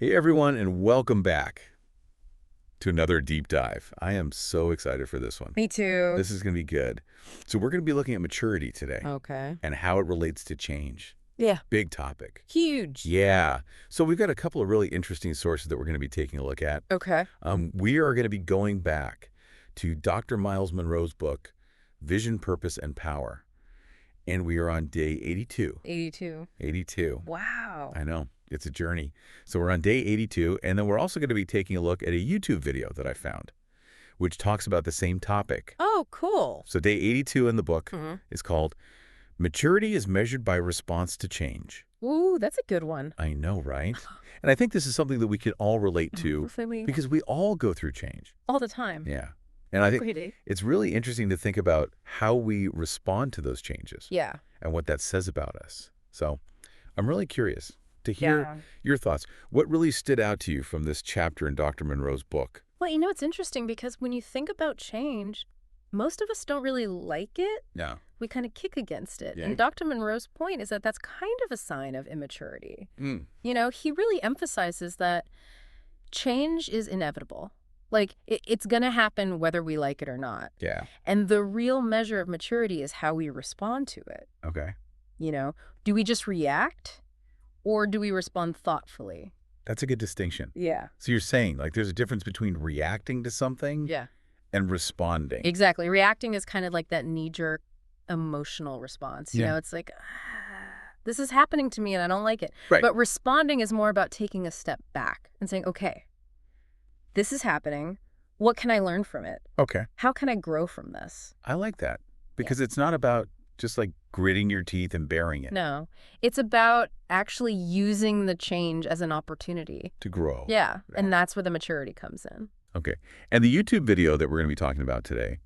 Hey everyone, and welcome back to another deep dive. I am so excited for this one. Me too. This is going to be good. So we're going to be looking at maturity today Okay. and how it relates to change. Yeah. Big topic. Huge. Yeah. So we've got a couple of really interesting sources that we're going to be taking a look at. Okay. We are going to be going back to Dr. Miles Monroe's book, Vision, Purpose, and Power. And we are on day 82. 82. 82. Wow. I know. It's a journey. So we're on day 82, and then we're also going to be taking a look at a YouTube video that I found, which talks about the same topic. Oh, cool. So day 82 in the book Mhm. is called Maturity is Measured by Response to Change. Ooh, that's a good one. I know, right? And I think this is something that we can all relate to because we all go through change. All the time. Yeah. And I think Great. it's really interesting to think about how we respond to those changes Yeah. and what that says about us. So I'm really curious to hear your thoughts. What really stood out to you from this chapter in Dr. Monroe's book? Well, it's interesting because when you think about change, most of us don't really like it. Yeah. We kind of kick against it. Yeah. And Dr. Monroe's point is that that's kind of a sign of immaturity. Mm. He really emphasizes that change is inevitable. Like, it's going to happen whether we like it or not. Yeah. And the real measure of maturity is how we respond to it. Okay. Do we just react or do we respond thoughtfully? That's a good distinction. Yeah. So you're saying, like, there's a difference between reacting to something Yeah. and responding. Exactly. Reacting is kind of like that knee-jerk emotional response. Yeah. It's like, this is happening to me and I don't like it. Right. But responding is more about taking a step back and saying, okay, this is happening. What can I learn from it? Okay. How can I grow from this? I like that because it's not about just like gritting your teeth and bearing it. No, it's about actually using the change as an opportunity. To grow. Yeah, and that's where the maturity comes in. Okay. And the YouTube video that we're going to be talking about today,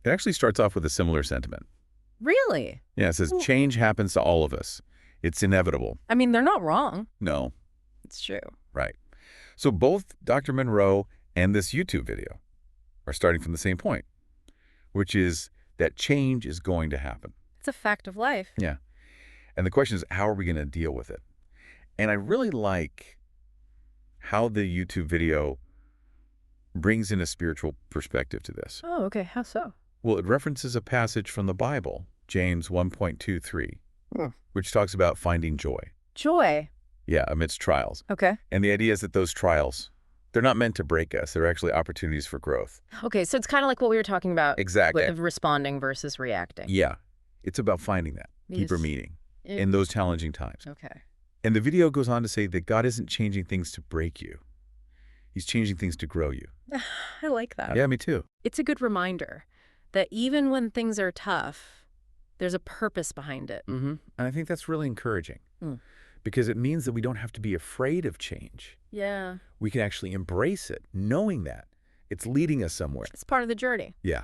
it actually starts off with a similar sentiment. Really? Yeah, it says, change happens to all of us. It's inevitable. I mean, they're not wrong. No. It's true. Right. So both Dr. Monroe and this YouTube video are starting from the same point, which is that change is going to happen. It's a fact of life. Yeah. And the question is, how are we going to deal with it? And I really like how the YouTube video brings in a spiritual perspective to this. Oh, okay. How so? Well, it references a passage from the Bible, James 1.23, which talks about finding joy. Joy. Yeah, amidst trials. Okay. And the idea is that those trials, they're not meant to break us. They're actually opportunities for growth. Okay, so it's kind of like what we were talking about. Exactly. With responding versus reacting. Yeah. It's about finding that deeper meaning in those challenging times. Okay. And the video goes on to say that God isn't changing things to break you. He's changing things to grow you. I like that. Yeah, me too. It's a good reminder that even when things are tough, there's a purpose behind it. Mm-hmm. And I think that's really encouraging Mm. because it means that we don't have to be afraid of change. Yeah. We can actually embrace it, knowing that it's leading us somewhere. It's part of the journey. Yeah.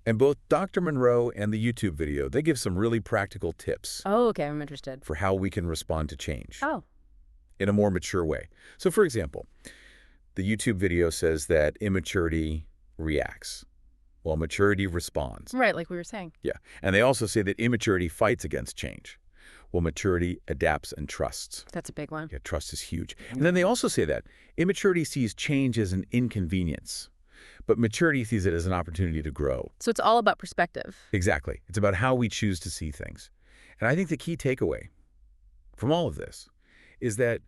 And both Dr. Monroe and the YouTube video, they give some really practical tips Oh, okay. I'm interested. for how we can respond to change Oh. in a more mature way. So, for example, the YouTube video says that immaturity reacts, while maturity responds. Right, like we were saying. Yeah. And they also say that immaturity fights against change, while maturity adapts and trusts. That's a big one. Yeah, trust is huge. And then they also say that immaturity sees change as an inconvenience, but maturity sees it as an opportunity to grow. So it's all about perspective. Exactly. It's about how we choose to see things. And I think the key takeaway from all of this is that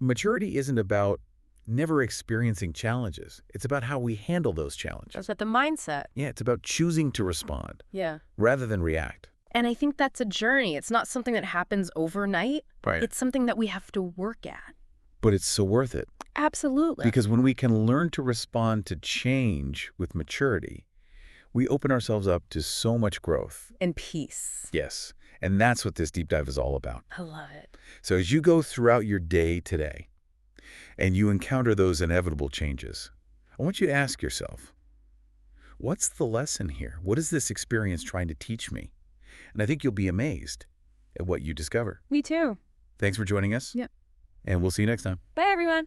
maturity isn't about never experiencing challenges. It's about how we handle those challenges. That's at the mindset. Yeah, it's about choosing to respond Yeah. rather than react. And I think that's a journey. It's not something that happens overnight. Right. It's something that we have to work at. But it's so worth it. Absolutely. Because when we can learn to respond to change with maturity, we open ourselves up to so much growth. And peace. Yes. And that's what this deep dive is all about. I love it. So as you go throughout your day today and you encounter those inevitable changes, I want you to ask yourself, what's the lesson here? What is this experience trying to teach me? And I think you'll be amazed at what you discover. Me too. Thanks for joining us. Yep. And we'll see you next time. Bye, everyone.